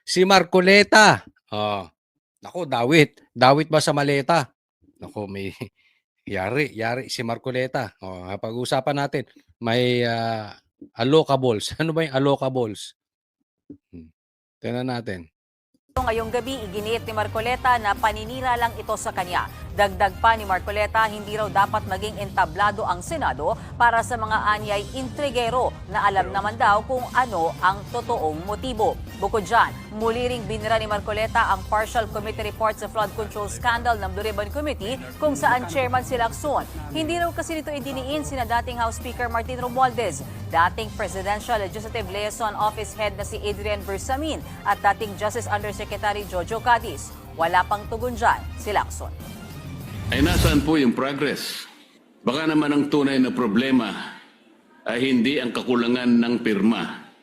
Si Marcoleta. Oh, naku dawit. Dawit ba sa maleta? Naku may yari si Marcoleta. Oh, pag-uusapan natin may, allocables. Ano ba yung allocables? Tingnan natin. Ngayong gabi, iginit ni Marcoleta na paninira lang ito sa kanya. Dagdag pa ni Marcoleta, hindi raw dapat maging entablado ang Senado para sa mga anyay intrigero na alam naman daw kung ano ang totoong motibo. Bukod dyan, muli ring binira ni Marcoleta ang partial committee report sa flood control scandal ng Blue Ribbon Committee kung saan chairman si Lacson. Hindi raw kasi nito idiniin sina dating House Speaker Martin Romualdez, dating Presidential Legislative Liaison Office Head na si Adrian Bersamin at dating Justice Undersecretary Jojo Cadiz. Wala pang tugon dyan si Lacson. Ay nasaan po yung progress? Baka naman ang tunay na problema ay hindi ang kakulangan ng pirma,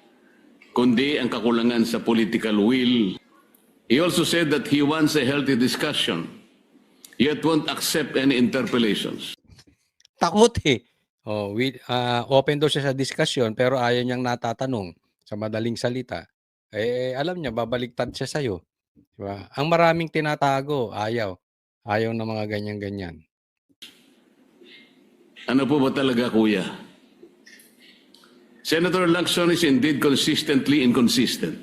kundi ang kakulangan sa political will. He also said that he wants a healthy discussion, yet won't accept any interpellations. Takot eh. Oh, open daw siya sa discussion pero ayaw niyang natatanong sa madaling salita. Alam niya babaliktad siya sa'yo. Diba? Ang maraming tinatago, ayaw. Ayaw ng mga ganyan-ganyan. Ano po ba talaga, kuya? Senator Lacson is indeed consistently inconsistent.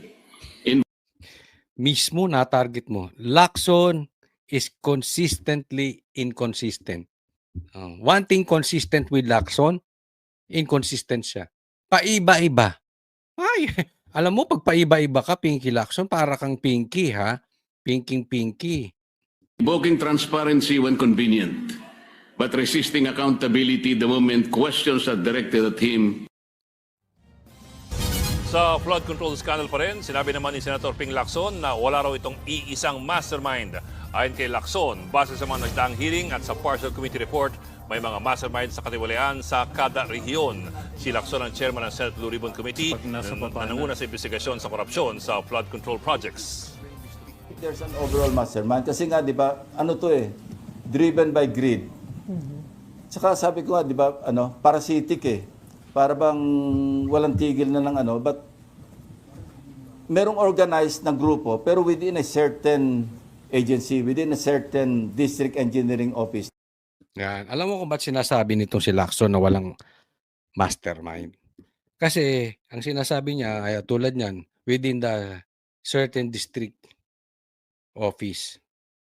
Mismo na-target mo. Lacson is consistently inconsistent. One thing consistent with Lacson, inconsistent siya. Paiba-iba. Ay, alam mo, pag paiba-iba ka, Pinky Lacson, para kang Pinky, ha? Pinky. Invoking transparency when convenient, but resisting accountability the moment questions are directed at him. Sa flood control scandal pa rin, sinabi naman ni Senator Ping Lacson na wala raw itong iisang mastermind. Ayon kay Lacson, base sa mga nagdaang hearing at sa partial committee report, may mga mastermind sa katiwalian sa kada rehiyon. Si Lacson ang chairman ng Senate Blue Ribbon Committee na nanguna sa investigasyon sa korupsyon sa flood control projects. There's an overall mastermind. Kasi nga, di ba, ano to eh, driven by greed. Tsaka sabi ko nga, di ba, parasitic eh. Para bang walang tigil na ng but merong organized na grupo, pero within a certain agency, within a certain district engineering office. Yan. Alam mo kung ba't sinasabi nitong si Lacson na walang mastermind? Kasi ang sinasabi niya, ay tulad niyan, within the certain district office.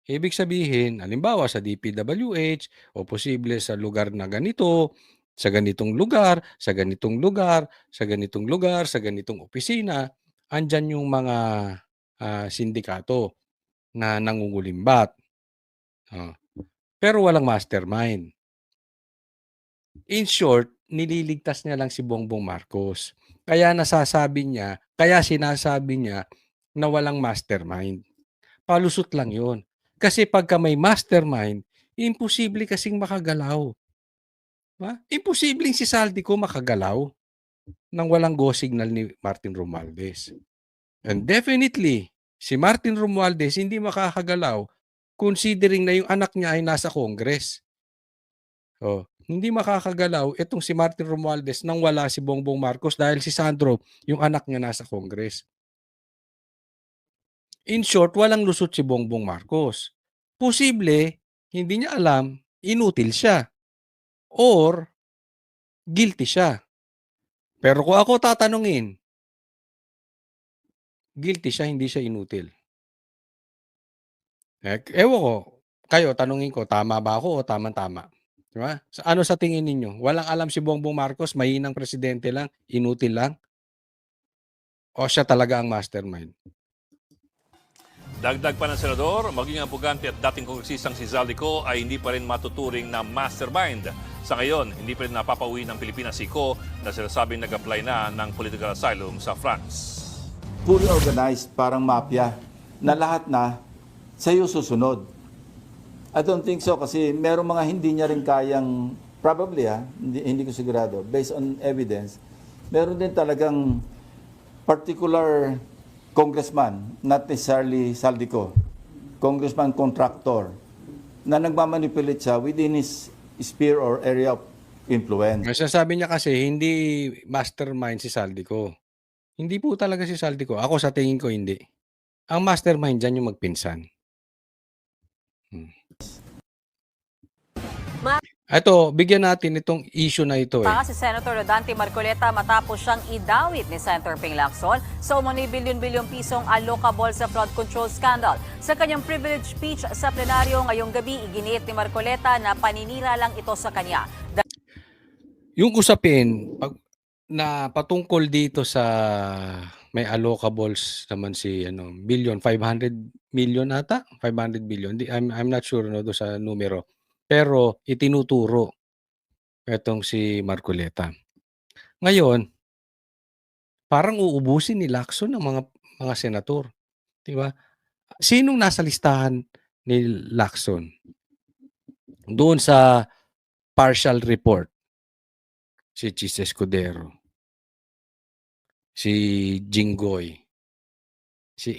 Ibig sabihin, halimbawa sa DPWH o posible sa lugar na ganito, sa ganitong lugar, sa ganitong lugar, sa ganitong lugar, sa ganitong opisina, andyan yung mga sindikato na nangungulimbat. Pero walang mastermind. In short, nililigtas niya lang si Bongbong Marcos. Kaya sinasabi niya na walang mastermind. Palusot lang yun. Kasi pagka may mastermind, imposible kasing makagalaw. Diba? Imposibleng si Saldico makagalaw nang walang go signal ni Martin Romualdez. And definitely, si Martin Romualdez hindi makakagalaw considering na yung anak niya ay nasa Congress. Hindi makakagalaw itong si Martin Romualdez nang wala si Bongbong Marcos dahil si Sandro, yung anak niya nasa Congress. In short, walang lusot si Bongbong Marcos. Posible, hindi niya alam, inutil siya. Or, guilty siya. Pero kung ako tatanungin, guilty siya, hindi siya inutil. Ewan ko, kayo, tanungin ko, tama ba ako o tama-tama? Diba? Ano sa tingin ninyo? Walang alam si Bongbong Marcos, mahinang presidente lang, inutil lang? O siya talaga ang mastermind? Dagdag pa ng senador, maging ang bugante at dating kongresistang si Zaldico ay hindi pa rin matuturing na mastermind. Sa ngayon, hindi pa rin napapauwi ng Pilipinas si Ko na sinasabing nag-apply na ng political asylum sa France. Fully organized, parang mafia, na lahat na sa'yo susunod. I don't think so kasi merong mga hindi niya rin kayang, probably hindi ko sigurado, based on evidence, meron din talagang particular congressman, not necessarily Saldico, congressman contractor, na nagmamanipulate siya within his sphere or area of influence. Sasabi niya kasi hindi mastermind si Saldico. Hindi po talaga si Saldico. Ako sa tingin ko hindi. Ang mastermind diyan yung magpinsan. Ito, bigyan natin itong issue na ito Si Senator Rodante Marcoleta matapos siyang idawit ni Senator Ping Lacson sa umano'y bilyon-bilyong pisong allocable sa flood control scandal. Sa kanyang privilege speech sa plenaryo ngayong gabi, iginiit ni Marcoleta na paninira lang ito sa kanya. Yung usapin na patungkol dito sa may allocables naman si billion, 500 million ata, 500 billion. I'm not sure do sa numero. Pero itinuturo etong si Marcoleta. Ngayon, parang uubusin ni Lacson ang mga senador, 'di ba? Sinong nasa listahan ni Lacson? Doon sa partial report, si Chis Escudero, si Jinggoy, si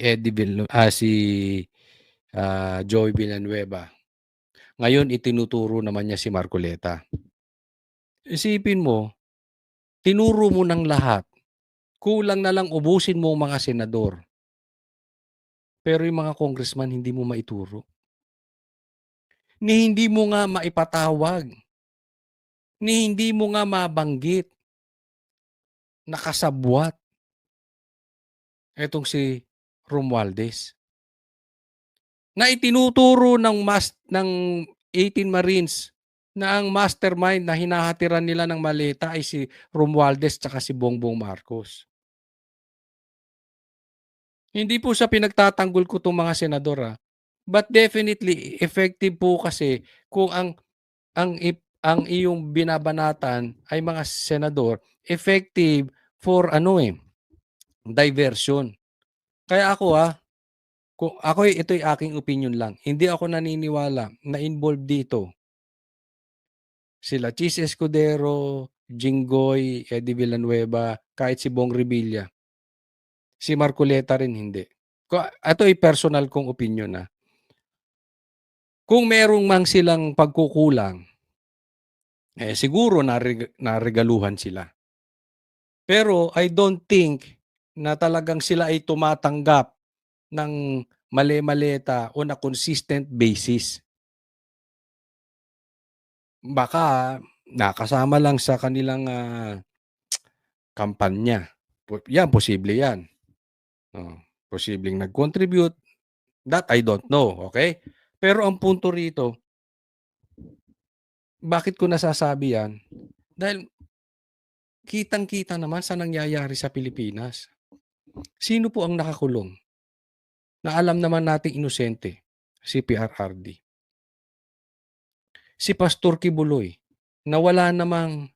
Joey Villanueva. Ngayon itinuturo naman niya si Marcoleta. Isipin mo, tinuro mo ng lahat. Kulang na lang ubusin mo ang mga senador. Pero yung mga congressman hindi mo maituro. Ni hindi mo nga maipatawag. Ni hindi mo nga mabanggit. Nakasabwat. Etong si Romualdez. Na itinuturo ng 18 Marines na ang mastermind na hinahatiran nila ng maleta ay si Romualdez tsaka si Bongbong Marcos. Hindi po sa pinagtatanggol ko itong mga senador but definitely effective po kasi kung ang iyong binabanatan ay mga senador, effective for diversion. Kaya ako ito'y aking opinion lang. Hindi ako naniniwala na involved dito sila Chis Escudero, Jinggoy, Eddie Villanueva, kahit si Bong Revilla. Si Marcoleta rin hindi. Ito ay personal kong opinion Kung merong mang silang pagkukulang, siguro naregaluhan sila. Pero I don't think na talagang sila ay tumatanggap ng mali-maleta on a consistent basis. Baka nakasama lang sa kanilang kampanya. Yan, posible yan. Posibleng nag-contribute. That I don't know, okay? Pero ang punto rito, bakit ko nasasabi yan? Dahil kitang-kita naman sa nangyayari sa Pilipinas. Sino po ang nakakulong? Na alam naman nating inosente, si PRRD. Si Pastor Kibuloy, na wala namang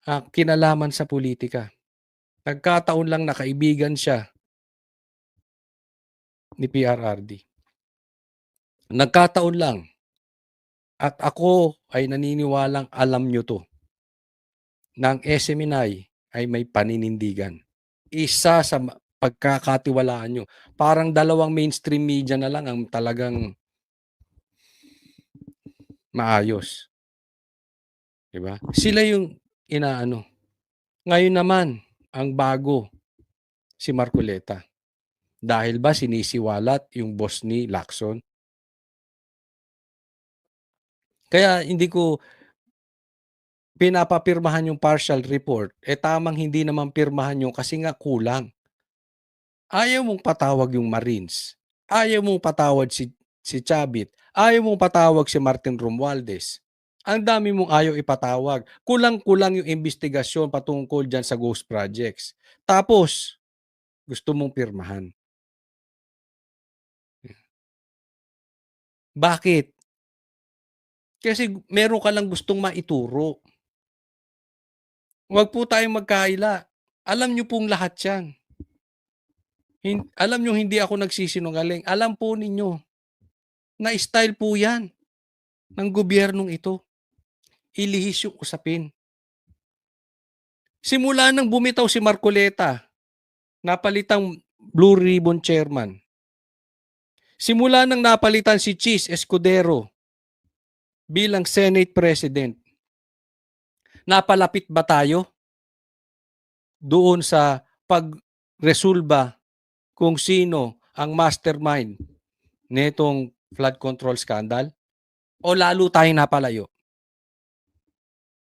kinalaman sa politika. Nagkataon lang na kaibigan siya ni PRRD. Nagkataon lang. At ako ay naniniwalang alam nyo to. Na ang SMNI ay may paninindigan. Isa sa pagkakatiwalaan nyo. Parang dalawang mainstream media na lang ang talagang maayos. Diba? Sila yung inaano. Ngayon naman, ang bago, si Marcoleta. Dahil ba sinisiwalat yung boss ni Lacson? Kaya hindi ko pinapapirmahan yung partial report. Tamang hindi naman pirmahan yung kasi nga kulang. Ayaw mong patawag yung Marines. Ayaw mong patawag si Chavit. Ayaw mong patawag si Martin Romualdez. Ang dami mong ayaw ipatawag. Kulang-kulang yung investigasyon patungkol dyan sa ghost projects. Tapos, gusto mong pirmahan. Bakit? Kasi meron ka lang gustong maituro. Huwag po tayong magkaila. Alam nyo pong lahat yan. Alam nyo hindi ako nagsisinungaling. Alam po ninyo na style po yan ng gobyernong ito. Ilihis yung usapin. Simula nang bumitaw si Marcoleta, napalitang Blue Ribbon Chairman. Simula nang napalitan si Chis Escudero bilang Senate President, napalapit ba tayo doon sa pagresolba kung sino ang mastermind nitong flood control scandal o lalo tayong napalayo?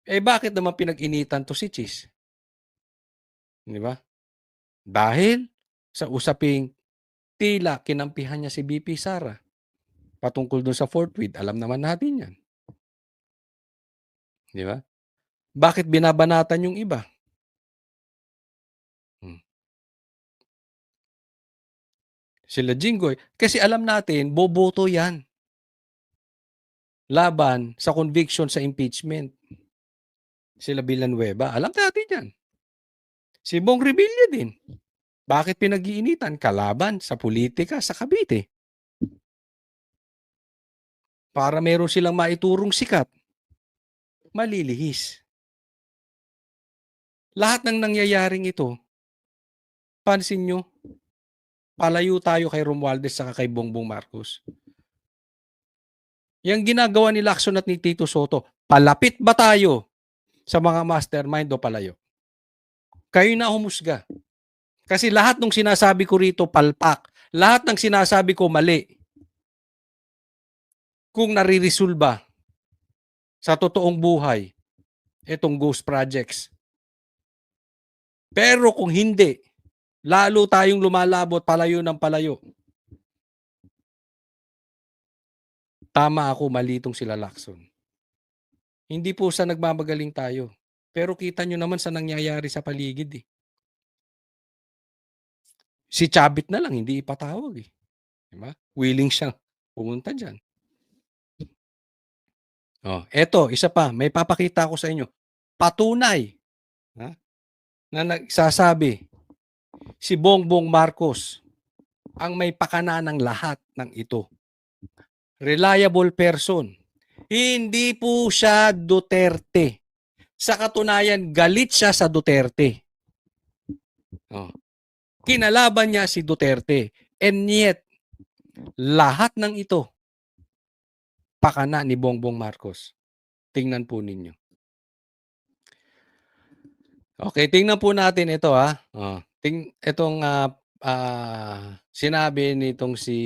Eh bakit naman pinag-initan to si Chis? Di ba? Dahil sa usaping tila kinampihan niya si BP Sara patungkol doon sa fourth with. Alam naman natin yan. Di ba? Bakit binabanatan yung iba? Hmm. Sila Jinggoy. Kasi alam natin, boboto yan. Laban sa conviction sa impeachment. Sila Villanueva. Alam natin yan. Si Bong Revilla din. Bakit pinag-iinitan? Kalaban sa politika sa Cavite. Para meron silang maiturong sikat. Malilihis. Lahat ng nangyayaring ito, pansin nyo, palayo tayo kay Romualdez saka kay Bongbong Marcos. Yang ginagawa ni Lacson at ni Tito Soto, palapit ba tayo sa mga mastermind o palayo? Kayo na humusga. Kasi lahat ng sinasabi ko rito palpak. Lahat ng sinasabi ko mali. Kung naririsolba sa totoong buhay, itong ghost projects. Pero kung hindi, lalo tayong lumalabot palayo ng palayo. Tama ako, mali itong sila Lacson. Hindi po sa nagmamagaling tayo. Pero kita nyo naman sa nangyayari sa paligid. Si Chabit na lang, hindi ipatawag. Diba? Willing siyang pumunta dyan. Eto, isa pa, may papakita ko sa inyo. Patunay na nagsasabi si Bongbong Marcos ang may pakana ng lahat ng ito. Reliable person. Hindi po siya Duterte. Sa katunayan, galit siya sa Duterte. Kinalaban niya si Duterte. And yet, lahat ng ito, pakana ni Bongbong Marcos. Tingnan po ninyo. Okay, tingnan po natin ito itong sinabi nitong si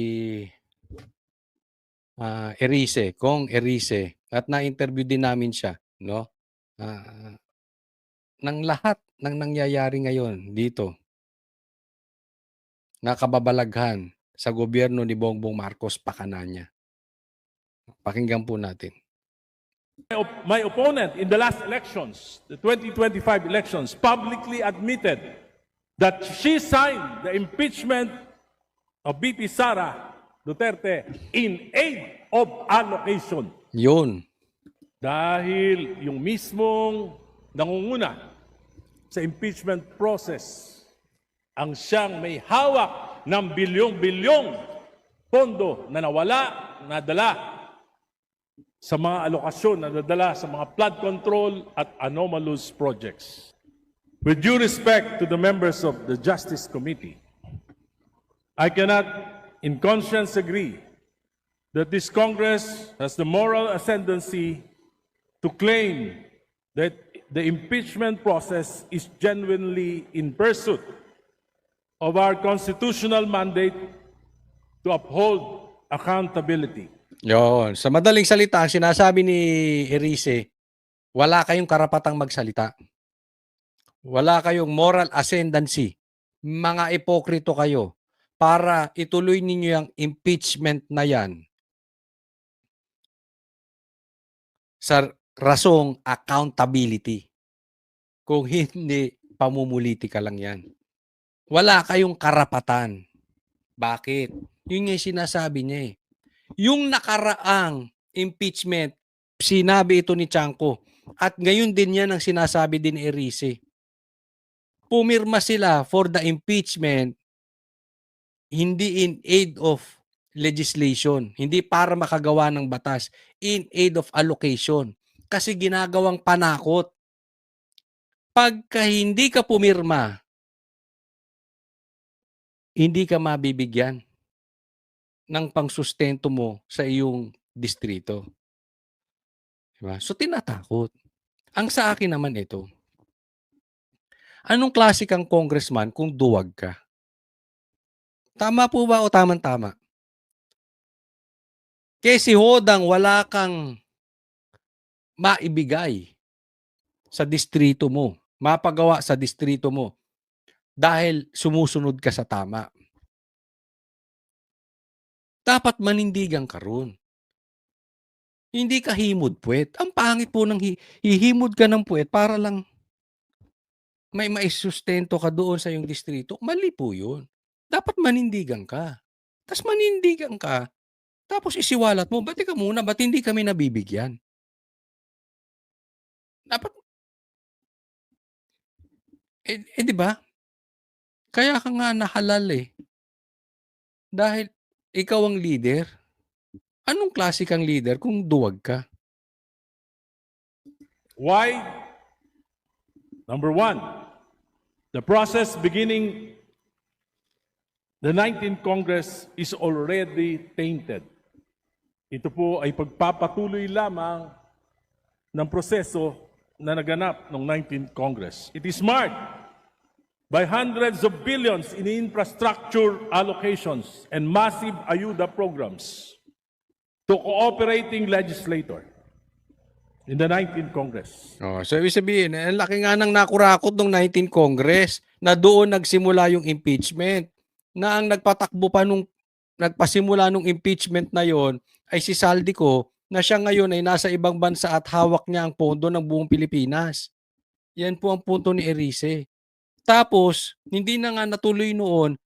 Erice, Kong Erice, at na-interview din namin siya, no? Ng lahat ng nangyayari ngayon dito na kababalaghan sa gobyerno ni Bongbong Marcos, pakana niya. Pakinggan po natin. My opponent in the last elections, the 2025 elections, publicly admitted that she signed the impeachment of BP Sara Duterte in aid of allocation. Yun. Dahil yung mismong nangunguna sa impeachment process ang siyang may hawak ng bilyong-bilyong pondo na nawala, nadala sa mga alokasyon na nadala sa mga flood control at anomalous projects. With due respect to the members of the Justice Committee, I cannot in conscience agree that this Congress has the moral ascendancy to claim that the impeachment process is genuinely in pursuit of our constitutional mandate to uphold accountability. Yon. Sa madaling salita, ang sinasabi ni Erice, wala kayong karapatang magsalita. Wala kayong moral ascendancy. Mga ipokrito kayo para ituloy ninyo yung impeachment na yan sa rasong accountability. Kung hindi, pamumulitika lang yan. Wala kayong karapatan. Bakit? Yun yung sinasabi niya eh. Yung nakaraang impeachment, sinabi ito ni Chanco. At ngayon din yan ang sinasabi din ni Erice. Pumirma sila for the impeachment, hindi in aid of legislation. Hindi para makagawa ng batas. In aid of allocation. Kasi ginagawang panakot. Pagka hindi ka pumirma, hindi ka mabibigyan ng pangsustento mo sa iyong distrito. Diba? So, tinatakot. Ang sa akin naman ito, anong klase kang congressman kung duwag ka? Tama po ba o tamang-tama? Kesi hodang wala kang maibigay sa distrito mo, mapagawa sa distrito mo dahil sumusunod ka sa tama. Dapat manindigan ka roon. Hindi ka himod-puwet. Ang pangit po ng hihimod ka ng puwet para lang may maisustento ka doon sa iyong distrito. Mali po 'yun. Dapat manindigan ka. Tas manindigan ka, tapos isiwalat mo, "Ba't teka muna, ba't hindi kami nabibigyan?" Dapat 'di ba? Kaya ka nga nahalal, eh, dahil ikaw ang leader. Anong klase kang leader kung duwag ka? Why? Number one, the process beginning the 19th Congress is already tainted. Ito po ay pagpapatuloy lamang ng proseso na naganap ng 19th Congress. It is marked by hundreds of billions in infrastructure allocations and massive ayuda programs to cooperating legislator in the 19th Congress. Oh, so ibig sabihin, ang laki nga ng nakurakot ng 19th Congress na doon nagsimula yung impeachment. Na ang nagpasimula nung impeachment na yon ay si Saldico na siya ngayon ay nasa ibang bansa at hawak niya ang pondo ng buong Pilipinas. Yan po ang punto ni Erice. Tapos, hindi na nga natuloy noon,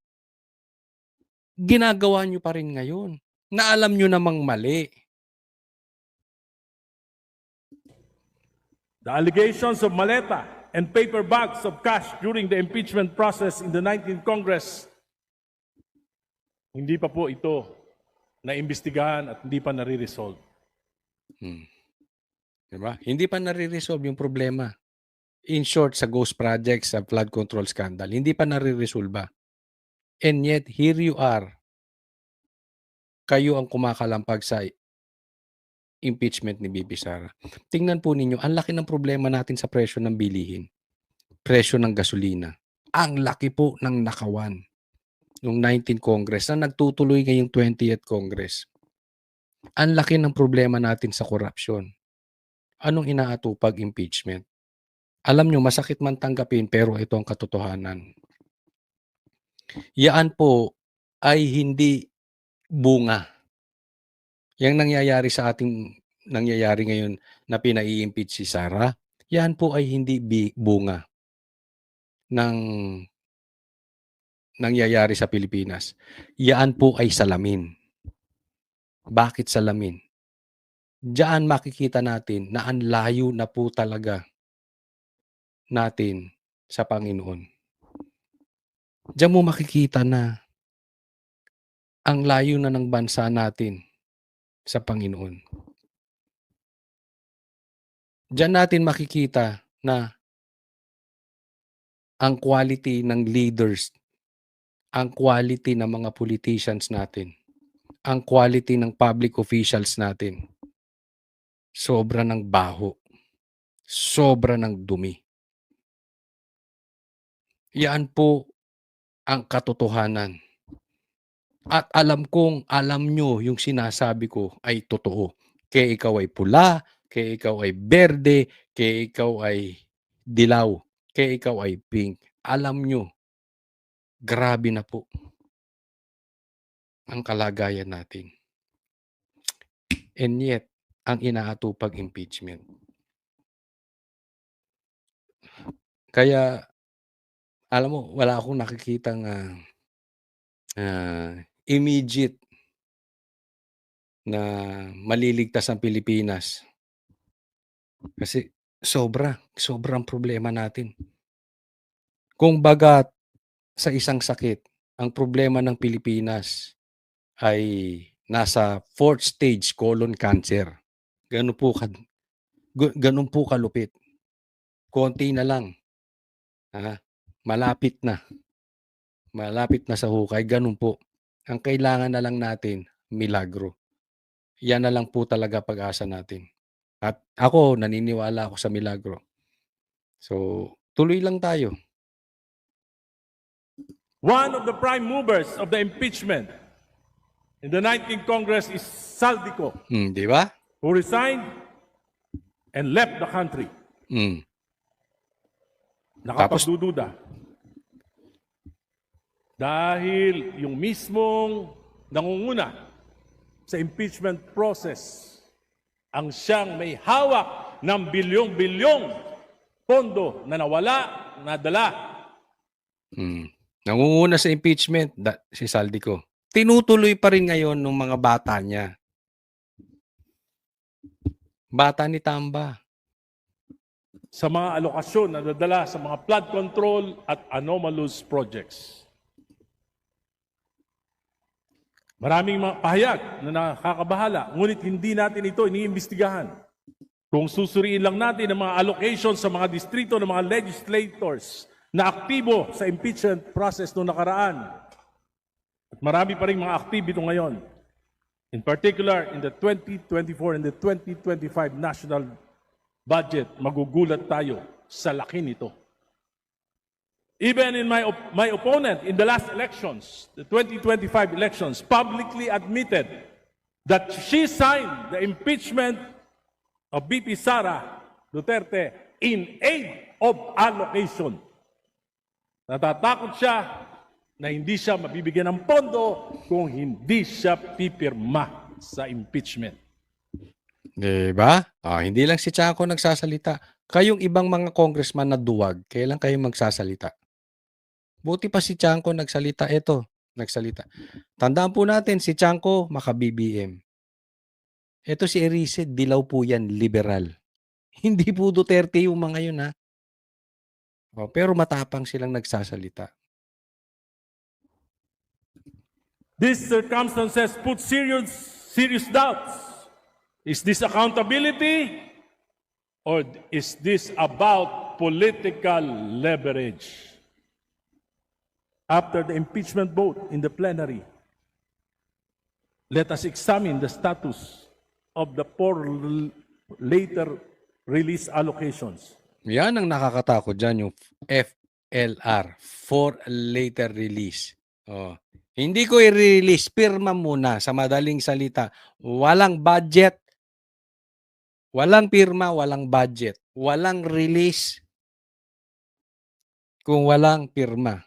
ginagawa nyo pa rin ngayon. Na alam nyo namang mali. The allegations of maleta and paper bags of cash during the impeachment process in the 19th Congress, hindi pa po ito naimbestigahan at hindi pa nare-resolve. Diba? Hindi pa nare-resolve yung problema. In short, sa ghost projects, sa flood control scandal, hindi pa nare-resolba. And yet, here you are. Kayo ang kumakalampag sa impeachment ni Bibi Sara. Tingnan po ninyo, ang laki ng problema natin sa presyo ng bilihin. Presyo ng gasolina. Ang laki po ng nakawan noong 19th Congress na nagtutuloy ngayong 20th Congress. Ang laki ng problema natin sa korupsyon. Anong inaatupag? Impeachment. Alam nyo, masakit man tanggapin pero ito ang katotohanan. Yaan po ay hindi bunga. Yang nangyayari sa ating nangyayari ngayon na pinai-impeach si Sara, yan po ay hindi bunga ng nangyayari sa Pilipinas. Yan po ay salamin. Bakit salamin? Diyan makikita natin na ang layo na po talaga natin sa Panginoon. Diyan mo makikita na ang layo na ng bansa natin sa Panginoon. Diyan natin makikita na ang quality ng leaders, ang quality ng mga politicians natin, ang quality ng public officials natin, sobra ng baho, sobra ng dumi. Yan po ang katotohanan. At alam kong alam nyo yung sinasabi ko ay totoo. Kaya ikaw ay pula, kaya ikaw ay berde, kaya ikaw ay dilaw, kaya ikaw ay pink. Alam nyo, grabe na po ang kalagayan natin. And yet, ang inaatupag impeachment. Kaya, alam mo, wala akong nakikitang immediate na maliligtas ang Pilipinas. Kasi sobrang problema natin. Kung bagat sa isang sakit, ang problema ng Pilipinas ay nasa 4th stage colon cancer. Ganun po kalupit. Konti na lang. Malapit na. Malapit na sa hukay. Ganun po. Ang kailangan na lang natin, milagro. Yan na lang po talaga pag-asa natin. At ako, naniniwala ako sa milagro. So, tuloy lang tayo. One of the prime movers of the impeachment in the 19th Congress is Saldico, Di ba? who resigned and left the country. Mm. Nakapagdududa. Dahil yung mismong nangunguna sa impeachment process ang siyang may hawak ng bilyong-bilyong pondo na nawala, nadala. Nangunguna sa impeachment, si Saldico. Tinutuloy pa rin ngayon ng mga bata niya. Bata ni Tamba. Sa mga alokasyon na nadala sa mga flood control at anomalous projects. Maraming mga pahayag na nakakabahala, ngunit hindi natin ito iniimbestigahan. Kung susuriin lang natin ang mga allocations sa mga distrito ng mga legislators na aktibo sa impeachment process noong nakaraan, at marami pa rin mga aktibo ngayon, in particular in the 2024 and the 2025 national budget, magugulat tayo sa laki nito. Even in my opponent in the last elections, the 2025 elections, publicly admitted that she signed the impeachment of VP Sara Duterte in aid of allocation. Natatakot siya na hindi siya mabibigyan ng pondo kung hindi siya pipirma sa impeachment. Diba? Hindi lang si Tiangco nagsasalita. Kayong ibang mga congressman na duwag, kailan kayo magsasalita? Buti pa si Tiangco nagsalita. Nagsalita. Tandaan po natin, si Tiangco, maka-BBM. Ito si Erice, dilaw po yan, liberal. Hindi po Duterte yung mga yun, ha? Pero matapang silang nagsasalita. These circumstances put serious doubts. Is this accountability or is this about political leverage? After the impeachment vote in the plenary, let us examine the status of the four later release allocations. Yan ang nakakatakot dyan, yung FLR, for later release. Hindi ko i-release, pirma muna sa madaling salita. Walang budget, walang pirma, walang budget, walang release kung walang pirma.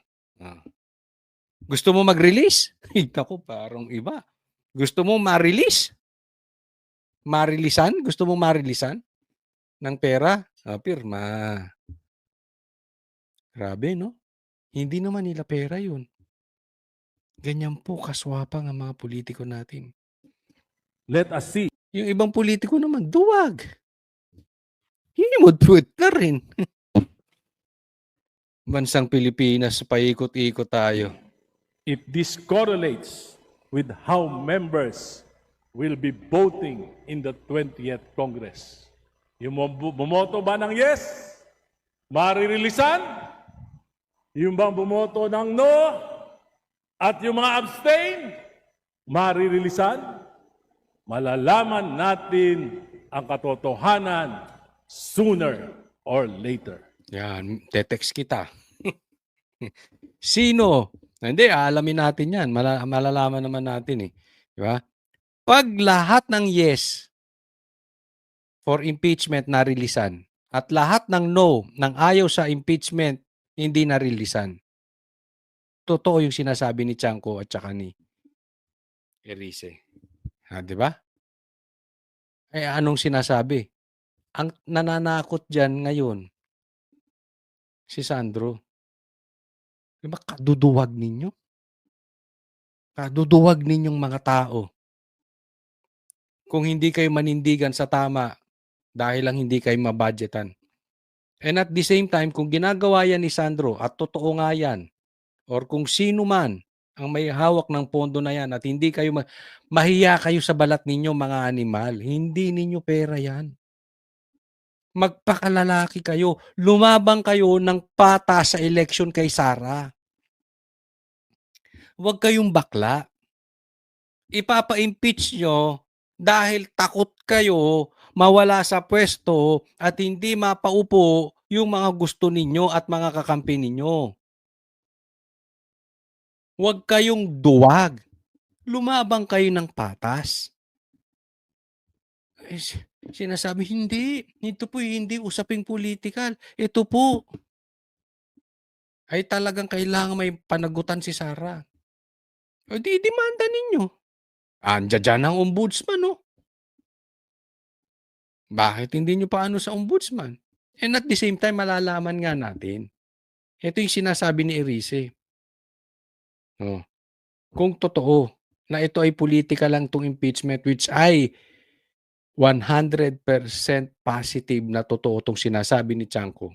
Gusto mo mag-release? Naku, parang iba. Gusto mo ma-release? Marilisan? Gusto mo marilisan ng pera? Pirma. Grabe, no? Hindi naman nila pera yun. Ganyan po kaswapang ang mga politiko natin. Let us see. Yung ibang politiko naman, duwag. Himod-put na rin. Bansang Pilipinas, paikot-ikot tayo. If this correlates with how members will be voting in the 20th Congress. Yung bumoto ba ng yes? Maririlisan? Yung bang bumoto ng no? At yung mga abstain? Maririlisan? Malalaman natin ang katotohanan sooner or later. Yan, tetext kita. Sino? Hindi, alamin natin yan. Malalaman naman natin eh. Di ba? Pag lahat ng yes for impeachment narilisan at lahat ng no, ng ayaw sa impeachment, hindi narilisan. Totoo yung sinasabi ni Tiangco at saka ni Erice. Di ba? Anong sinasabi? Ang nananakot dyan ngayon, si Sandro. Diba kaduduwag ninyo? Kaduduwag ninyong mga tao. Kung hindi kayo manindigan sa tama dahil lang hindi kayo mabudgetan. And at the same time, kung ginagawa yan ni Sandro at totoo nga yan, or kung sino man ang may hawak ng pondo na yan at hindi kayo mahiya kayo sa balat ninyo mga animal, hindi ninyo pera yan. Magpakalalaki kayo, lumabang kayo ng pata sa election kay Sara. Huwag kayong bakla. Ipapa-impeach nyo dahil takot kayo mawala sa pwesto at hindi mapaupo yung mga gusto ninyo at mga kakampi ninyo. Huwag kayong duwag. Lumabang kayo ng patas. Eh, sinasabi, hindi. Ito po hindi usaping politikal. Ito po ay talagang kailangan may panagutan si Sara. O di demanda ninyo. Andiyan dyan ang ombudsman, no? Bakit hindi nyo pa ano sa ombudsman? And at the same time, malalaman nga natin. Ito yung sinasabi ni Erice. Oh. Kung totoo na ito ay politika lang tong impeachment, which ay 100% positive na totoo itong sinasabi ni Chanco,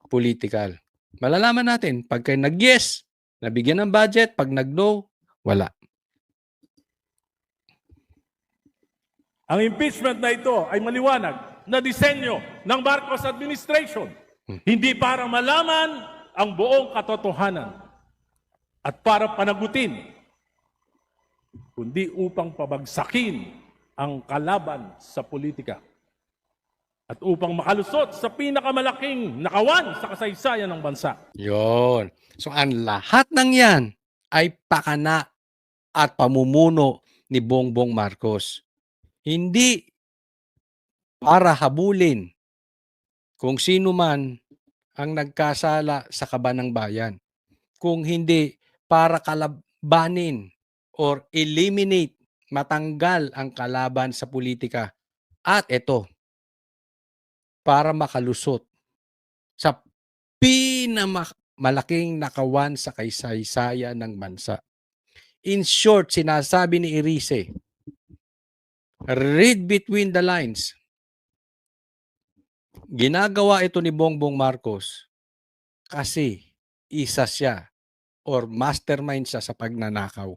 political. Malalaman natin, pagka nag-yes, nabigyan ng budget, pag nag-no, wala. Ang impeachment na ito ay maliwanag na disenyo ng Marcos administration. Hindi para malaman ang buong katotohanan at para panagutin, kundi upang pabagsakin ang kalaban sa politika at upang makalusot sa pinakamalaking nakawan sa kasaysayan ng bansa. Yon. So, ang lahat ng yan ay pakana at pamumuno ni Bongbong Marcos. Hindi para habulin kung sino man ang nagkasala sa kaban ng bayan. Kung hindi para kalabanin or eliminate, matanggal ang kalaban sa politika. At ito, para makalusot sa pinamalaking nakawan sa kaysaysayan ng bansa. In short, sinasabi ni Erice, read between the lines. Ginagawa ito ni Bongbong Marcos kasi isa siya or mastermind siya sa pagnanakaw.